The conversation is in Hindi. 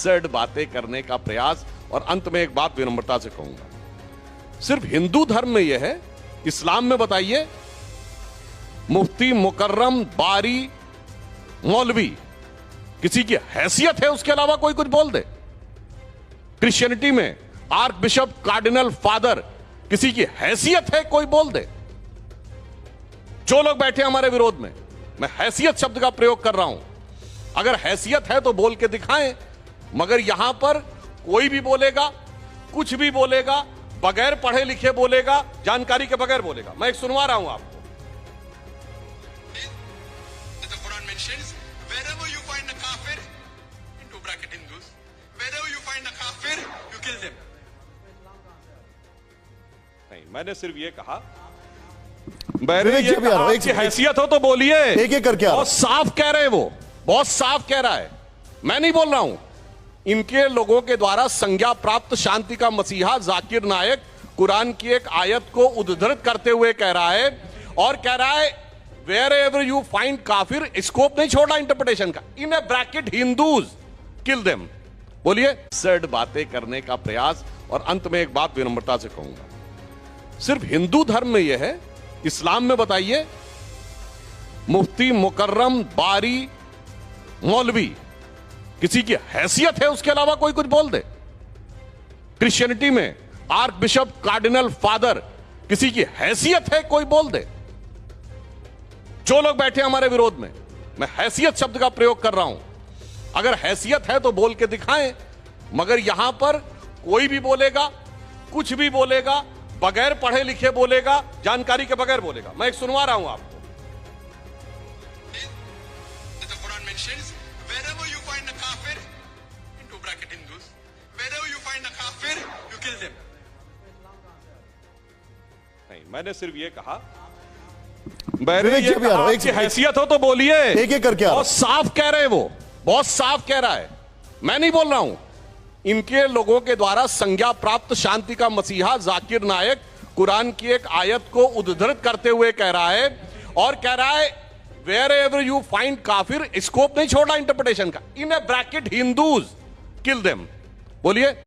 एब्सर्ड बातें करने का प्रयास। और अंत में एक बात विनम्रता से कहूंगा, सिर्फ हिंदू धर्म में यह है, इस्लाम में बताइए मुफ्ती, मुकर्रम, बारी, मौलवी, किसी की हैसियत है उसके अलावा कोई कुछ बोल दे? क्रिश्चियनिटी में आर्क बिशप, कार्डिनल, फादर, किसी की हैसियत है कोई बोल दे? जो लोग बैठे हमारे विरोध में, मैं हैसियत शब्द का प्रयोग कर रहा हूं, अगर हैसियत है तो बोल के दिखाएं। मगर यहां पर कोई भी बोलेगा, कुछ भी बोलेगा, बगैर पढ़े लिखे बोलेगा, जानकारी के बगैर बोलेगा। मैं एक सुनवा रहा हूं आपको। Wherever you find a kafir, into bracket Hindus, wherever you find a kafir, you kill them. नहीं, मैंने सिर्फ ये कहा, मैंने ये कहा कि हैसियत हो तो बोलिए। एक एक करके बहुत साफ कह रहे हैं, वो बहुत साफ कह रहा है, मैं नहीं बोल रहा हूं। इनके लोगों के द्वारा संज्ञा प्राप्त शांति का मसीहा जाकिर नायक कुरान की एक आयत को उद्धृत करते हुए कह रहा है, और कह रहा है Wherever you find काफिर, स्कोप नहीं छोड़ा इंटरप्रिटेशन का, इन A bracket Hindus kill them. बोलिए, एब्सर्ड बातें करने का प्रयास। और अंत में एक बात विनम्रता से कहूंगा, सिर्फ हिंदू धर्म में यह है, इस्लाम में बताइए मुफ्ती, मुकर्रम, बारी, मौलवी, किसी की हैसियत है उसके अलावा कोई कुछ बोल दे? क्रिश्चियनिटी में आर्क बिशप, कार्डिनल, फादर, किसी की हैसियत है कोई बोल दे? जो लोग बैठे हमारे विरोध में, मैं हैसियत शब्द का प्रयोग कर रहा हूं, अगर हैसियत है तो बोल के दिखाएं। मगर यहां पर कोई भी बोलेगा, कुछ भी बोलेगा, बगैर पढ़े लिखे बोलेगा, जानकारी के बगैर बोलेगा। मैं एक सुनवा रहा हूं आपको। The Quran mentions, wherever you find a kafir, into bracket Hindus, wherever you find a kafir, you kill them. नहीं, मैंने सिर्फ ये कहा, मैंने ये कहा कि हैसियत हो तो बोलिए। एक एक करके बहुत साफ कह रहे हैं, वो बहुत साफ कह रहा है, मैं नहीं बोल रहा हूं। इनके लोगों के द्वारा संज्ञा प्राप्त शांति का मसीहा जाकिर नायक कुरान की एक आयत को उद्धृत करते हुए कह रहा है, और कह रहा है Wherever you find काफिर, स्कोप नहीं छोड़ा इंटरप्रिटेशन का, इन A bracket Hindus kill them. बोलिए।